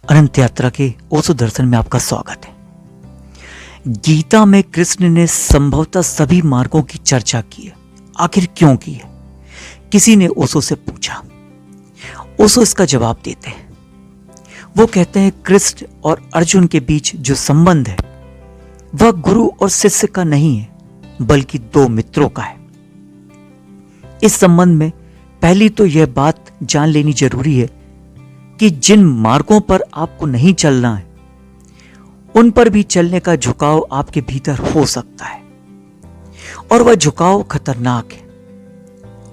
अनंत यात्रा के ओशो दर्शन में आपका स्वागत है। गीता में कृष्ण ने संभवतः सभी मार्गों की चर्चा की है। आखिर क्यों की है? किसी ने ओशो से पूछा। ओशो इसका जवाब देते हैं। वो कहते हैं कृष्ण और अर्जुन के बीच जो संबंध है वह गुरु और शिष्य का नहीं है, बल्कि दो मित्रों का है। इस संबंध में पहली तो यह बात जान लेनी जरूरी है कि जिन मार्गों पर आपको नहीं चलना है उन पर भी चलने का झुकाव आपके भीतर हो सकता है, और वह झुकाव खतरनाक है,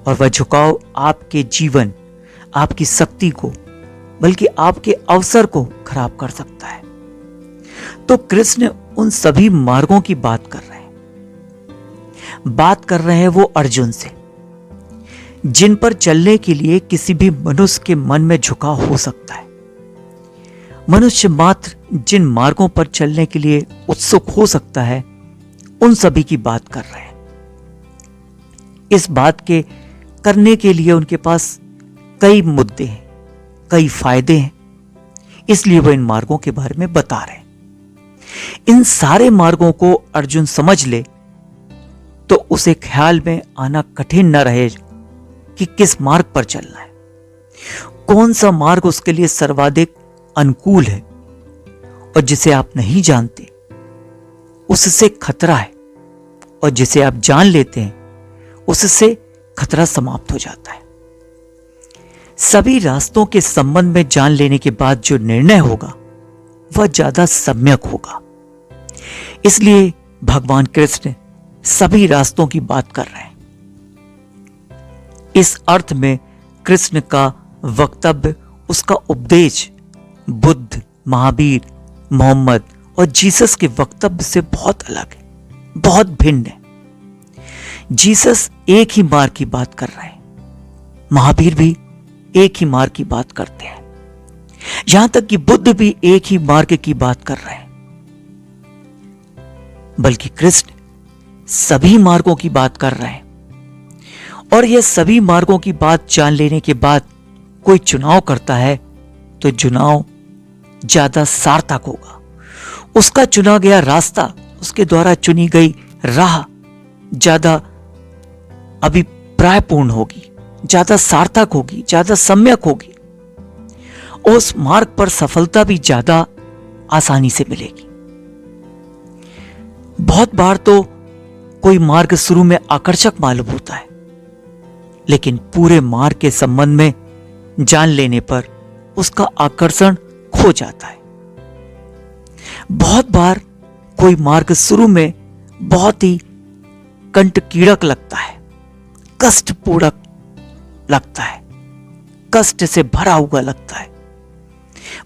और वह झुकाव आपके जीवन, आपकी शक्ति को, बल्कि आपके अवसर को खराब कर सकता है। तो कृष्ण उन सभी मार्गों की बात कर रहे हैं वो अर्जुन से, जिन पर चलने के लिए किसी भी मनुष्य के मन में झुकाव हो सकता है। मनुष्य मात्र जिन मार्गों पर चलने के लिए उत्सुक हो सकता है उन सभी की बात कर रहे हैं। इस बात के करने के लिए उनके पास कई मुद्दे हैं, कई फायदे हैं, इसलिए वह इन मार्गों के बारे में बता रहे हैं। इन सारे मार्गों को अर्जुन समझ ले तो उसे ख्याल में आना कठिन न रहे कि किस मार्ग पर चलना है, कौन सा मार्ग उसके लिए सर्वाधिक अनुकूल है, और जिसे आप नहीं जानते उससे खतरा है, और जिसे आप जान लेते हैं उससे खतरा समाप्त हो जाता है। सभी रास्तों के संबंध में जान लेने के बाद जो निर्णय होगा वह ज्यादा सम्यक होगा। इसलिए भगवान कृष्ण सभी रास्तों की बात कर रहे हैं। इस अर्थ में कृष्ण का वक्तव्य, उसका उपदेश बुद्ध, महावीर, मोहम्मद और जीसस के वक्तव्य से बहुत अलग है, बहुत भिन्न है। जीसस एक ही मार्ग की बात कर रहे हैं, महावीर भी एक ही मार्ग की बात करते हैं, यहां तक कि बुद्ध भी एक ही मार्ग की बात कर रहे हैं। बल्कि कृष्ण सभी मार्गों की बात कर रहे हैं, और यह सभी मार्गों की बात जान लेने के बाद कोई चुनाव करता है तो चुनाव ज्यादा सार्थक होगा। उसका चुना गया रास्ता, उसके द्वारा चुनी गई राह ज्यादा अभिप्रायपूर्ण होगी, ज्यादा सार्थक होगी, ज्यादा सम्यक होगी। उस मार्ग पर सफलता भी ज्यादा आसानी से मिलेगी। बहुत बार तो कोई मार्ग शुरू में आकर्षक मालूम होता है, लेकिन पूरे मार्ग के संबंध में जान लेने पर उसका आकर्षण खो जाता है। बहुत बार कोई मार्ग शुरू में बहुत ही कंटकीड़क लगता है, कष्टपूर्ण लगता है, कष्ट से भरा हुआ लगता है,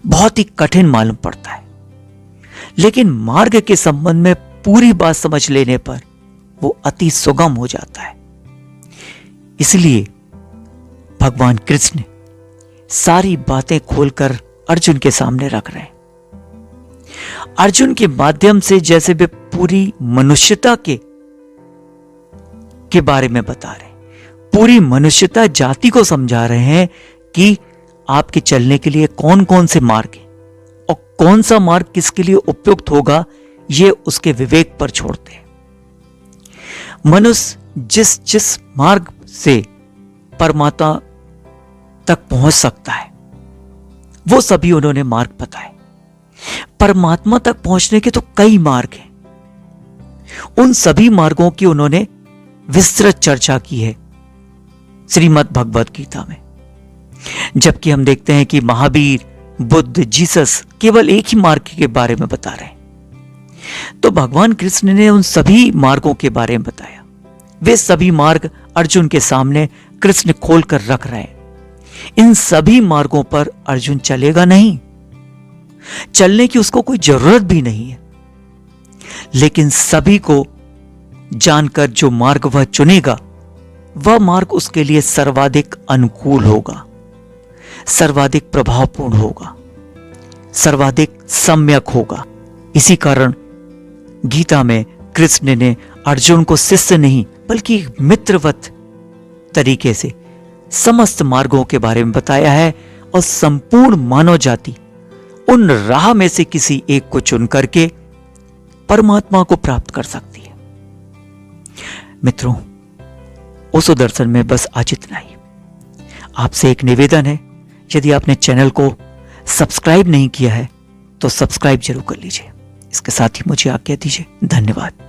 बहुत ही कठिन मालूम पड़ता है, लेकिन मार्ग के संबंध में पूरी बात समझ लेने पर वो अति सुगम हो जाता है। इसलिए भगवान कृष्ण सारी बातें खोलकर अर्जुन के सामने रख रहे हैं। अर्जुन के माध्यम से जैसे वे पूरी मनुष्यता के बारे में बता रहे हैं, पूरी मनुष्यता जाति को समझा रहे हैं कि आपके चलने के लिए कौन कौन से मार्ग हैं और कौन सा मार्ग किसके लिए उपयुक्त होगा, ये उसके विवेक पर छोड़ते हैं। मनुष्य जिस जिस मार्ग से परमात्मा तक पहुंच सकता है वो सभी उन्होंने मार्ग बताए। परमात्मा तक पहुंचने के तो कई मार्ग हैं, उन सभी मार्गों की उन्होंने विस्तृत चर्चा की है श्रीमद् भगवद गीता में। जबकि हम देखते हैं कि महावीर, बुद्ध, जीसस केवल एक ही मार्ग के बारे में बता रहे हैं, तो भगवान कृष्ण ने उन सभी मार्गों के बारे में बताया। वे सभी मार्ग अर्जुन के सामने कृष्ण खोलकर रख रहे हैं। इन सभी मार्गों पर अर्जुन चलेगा नहीं, चलने की उसको कोई जरूरत भी नहीं है, लेकिन सभी को जानकर जो मार्ग वह चुनेगा वह मार्ग उसके लिए सर्वाधिक अनुकूल होगा, सर्वाधिक प्रभावपूर्ण होगा, सर्वाधिक सम्यक होगा। इसी कारण गीता में कृष्ण ने अर्जुन को शिष्य नहीं बल्कि मित्रवत तरीके से समस्त मार्गों के बारे में बताया है, और संपूर्ण मानव जाति उन राह में से किसी एक को चुन करके परमात्मा को प्राप्त कर सकती है। मित्रों, ओशो दर्शन में बस आज इतना ही। आपसे एक निवेदन है, यदि आपने चैनल को सब्सक्राइब नहीं किया है तो सब्सक्राइब जरूर कर लीजिए। इसके साथ ही मुझे आज्ञा दीजिए। धन्यवाद।